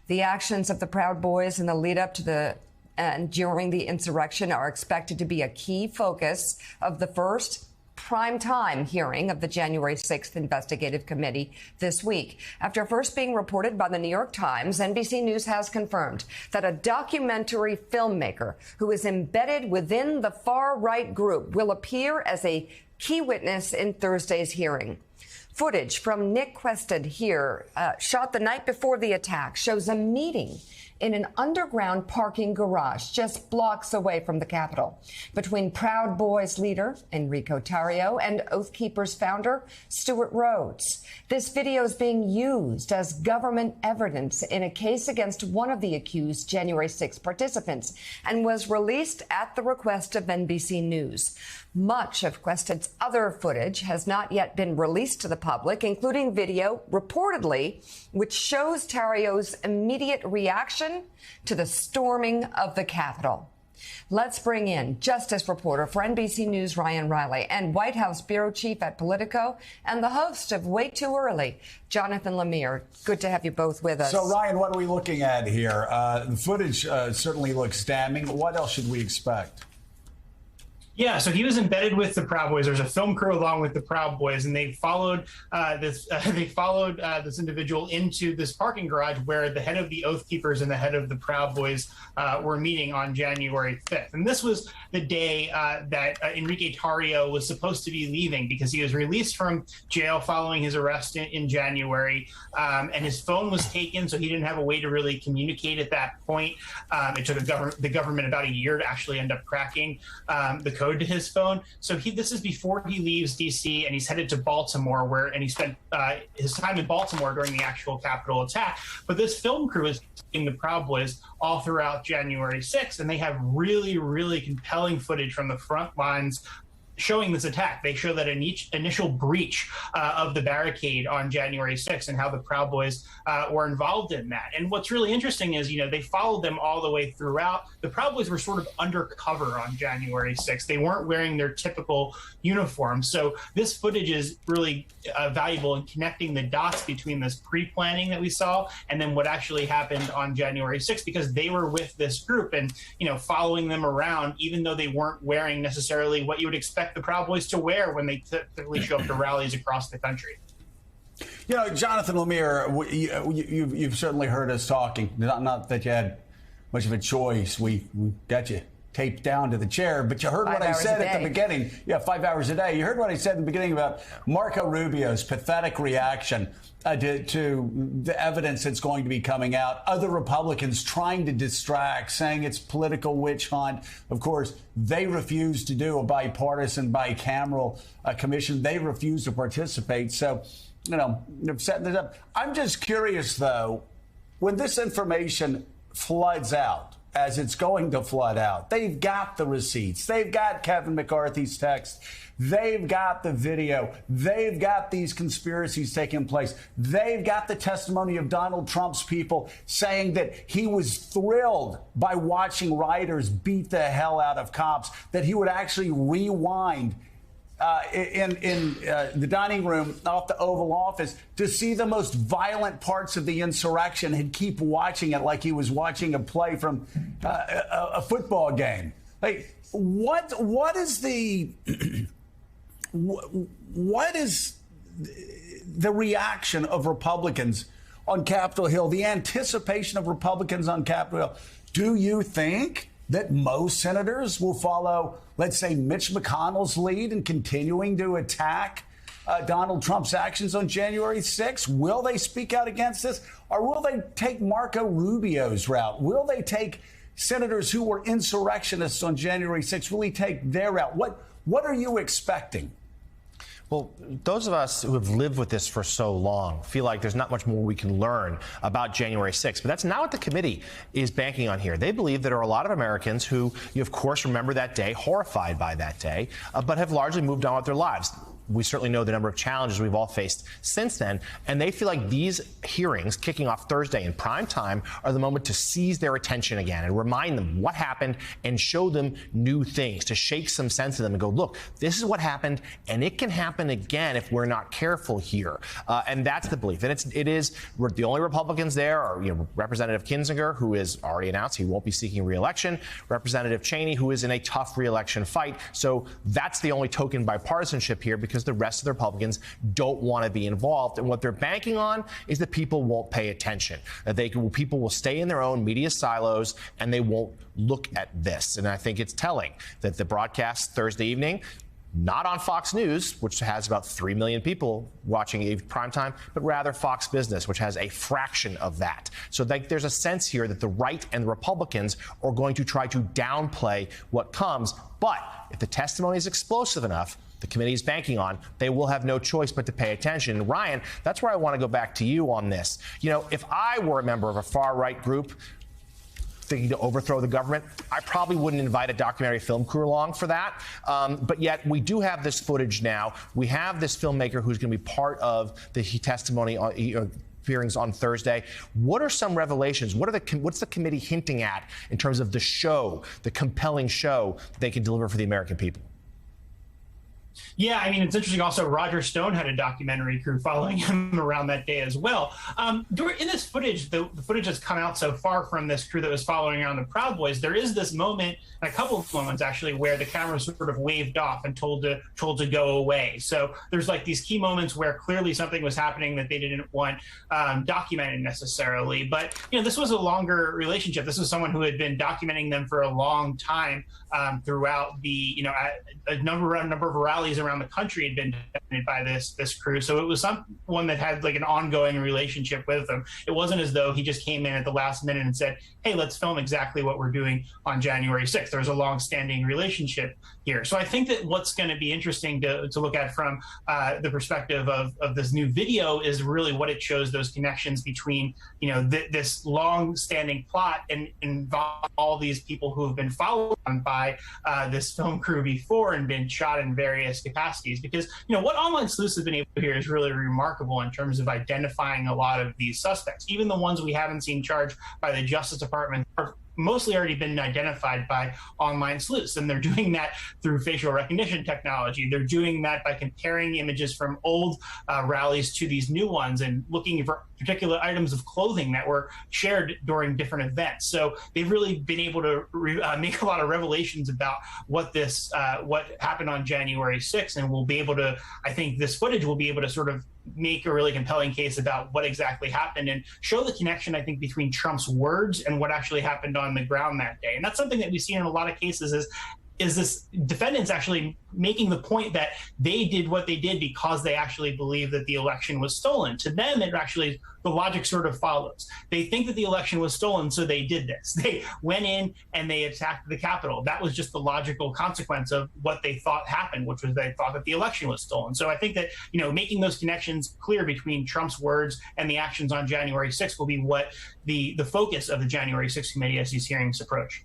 The actions of the Proud Boys in the lead up to the and during the insurrection are expected to be a key focus of the first prime-time hearing of the January 6th investigative committee this week. After first being reported by the New York Times, NBC News has confirmed that a documentary filmmaker who is embedded within the far-right group will appear as a key witness in Thursday's hearing. Footage from Nick Quested here, shot the night before the attack, shows a meeting in an underground parking garage just blocks away from the Capitol between Proud Boys leader Enrique Tarrio and Oath Keepers founder Stewart Rhodes. This video is being used as government evidence in a case against one of the accused January 6 participants and was released at the request of NBC News. Much of Quested's other footage has not yet been released to the public, including video, reportedly, which shows Tarrio's immediate reaction to the storming of the Capitol. Let's bring in justice reporter for NBC News, Ryan Riley, and White House bureau chief at Politico, and the host of Way Too Early, Jonathan Lemire. Good to have you both with us. So, Ryan, what are we looking at here? The footage certainly looks damning. What else should we expect? Yeah, so he was embedded with the Proud Boys. There's a film crew along with the Proud Boys, and they followed this individual into this parking garage where the head of the Oath Keepers and the head of the Proud Boys were meeting on January 5th. And this was the day that Enrique Tarrio was supposed to be leaving because he was released from jail following his arrest in January, and his phone was taken, so he didn't have a way to really communicate at that point. It took the government about a year to actually end up cracking the code to his phone. So this is before he leaves D.C. and he's headed to Baltimore, and he spent his time in Baltimore during the actual Capitol attack. But this film crew is in the Proud Boys all throughout January 6th, and they have really, really compelling footage from the front lines showing this attack. They show that initial breach of the barricade on January 6th and how the Proud Boys were involved in that. And what's really interesting is, they followed them all the way throughout. The Proud Boys were sort of undercover on January 6th. They weren't wearing their typical uniform. So this footage is really valuable in connecting the dots between this pre-planning that we saw and then what actually happened on January 6th, because they were with this group and, following them around, even though they weren't wearing necessarily what you would expect the Proud Boys to wear when they typically show up to rallies across the country. Jonathan Lemire, you've certainly heard us talking. Not that you had much of a choice. We got you taped down to the chair, but you heard what I said at the beginning. 5 hours a day. You heard what I said in the beginning about Marco Rubio's pathetic reaction to the evidence that's going to be coming out. Other Republicans trying to distract, saying it's political witch hunt. Of course, they refuse to do a bipartisan, bicameral commission. They refuse to participate. So, setting this up. I'm just curious, though, when this information floods out, as it's going to flood out, they've got the receipts. They've got Kevin McCarthy's text. They've got the video. They've got these conspiracies taking place. They've got the testimony of Donald Trump's people saying that he was thrilled by watching rioters beat the hell out of cops, that he would actually rewind in the dining room off the Oval Office to see the most violent parts of the insurrection and keep watching it like he was watching a play from a football game. Like, what is the what is the reaction of Republicans on Capitol Hill, the anticipation of Republicans on Capitol Hill? Do you think that most senators will follow, let's say, Mitch McConnell's lead in continuing to attack Donald Trump's actions on January 6th? Will they speak out against this? Or will they take Marco Rubio's route? Will they take senators who were insurrectionists on January 6th? Will he take their route? What are you expecting? Well, those of us who have lived with this for so long feel like there's not much more we can learn about January 6th. But that's not what the committee is banking on here. They believe there are a lot of Americans who, of course, remember that day, horrified by that day, but have largely moved on with their lives. we certainly know the number of challenges we've all faced since then. And they feel like these hearings kicking off Thursday in prime time are the moment to seize their attention again and remind them what happened and show them new things, to shake some sense of them and go, look, this is what happened, and it can happen again if we're not careful here. And that's the belief. And we're the only Republicans there are, Representative Kinzinger, who is already announced he won't be seeking re-election, Representative Cheney, who is in a tough re-election fight. So that's the only token bipartisanship here, because the rest of the Republicans don't want to be involved. And what they're banking on is that people won't pay attention, that people will stay in their own media silos and they won't look at this. And I think it's telling that the broadcast Thursday evening, not on Fox News, which has about 3 million people watching primetime, but rather Fox Business, which has a fraction of that. So there's a sense here that the right and the Republicans are going to try to downplay what comes. But if the testimony is explosive enough, the committee is banking on, they will have no choice but to pay attention. And Ryan, that's where I want to go back to you on this. If I were a member of a far-right group thinking to overthrow the government, I probably wouldn't invite a documentary film crew along for that. But yet we do have this footage now. We have this filmmaker who's going to be part of the testimony on hearings on Thursday. What are some revelations? What's the committee hinting at in terms of the show, the compelling show they can deliver for the American people? Yeah, I mean, it's interesting. Also, Roger Stone had a documentary crew following him around that day as well. In this footage, the footage that's come out so far from this crew that was following around the Proud Boys, there is this moment, and a couple of moments actually, where the camera sort of waved off and told to go away. So there's like these key moments where clearly something was happening that they didn't want documented necessarily. But this was a longer relationship. This was someone who had been documenting them for a long time throughout the a number of rallies around the country had been documented by this crew. So it was someone that had like an ongoing relationship with them. It wasn't as though he just came in at the last minute and said, hey, let's film exactly what we're doing on January 6th. There was a long-standing relationship here. So I think that what's going to be interesting to look at from the perspective of this new video is really what it shows, those connections between, this long-standing plot and involve all these people who have been followed by this film crew before and been shot in various capacities. Because, what Online Sleuths has been able to do here is really remarkable in terms of identifying a lot of these suspects. Even the ones we haven't seen charged by the Justice Department are mostly already been identified by Online Sleuths, and they're doing that through facial recognition technology. They're doing that by comparing images from old rallies to these new ones and looking for particular items of clothing that were shared during different events. So they've really been able to make a lot of revelations about what happened on January 6th, and we'll be able to, I think this footage will be able to sort of make a really compelling case about what exactly happened and show the connection, I think, between Trump's words and what actually happened on the ground that day. And that's something that we've seen in a lot of cases is this defendants actually making the point that they did what they did because they actually believe that the election was stolen. To them, the logic sort of follows. They think that the election was stolen, so they did this. They went in and they attacked the Capitol. That was just the logical consequence of what they thought happened, which was they thought that the election was stolen. So I think that, making those connections clear between Trump's words and the actions on January 6th will be what the focus of the January 6th committee as these hearings approach.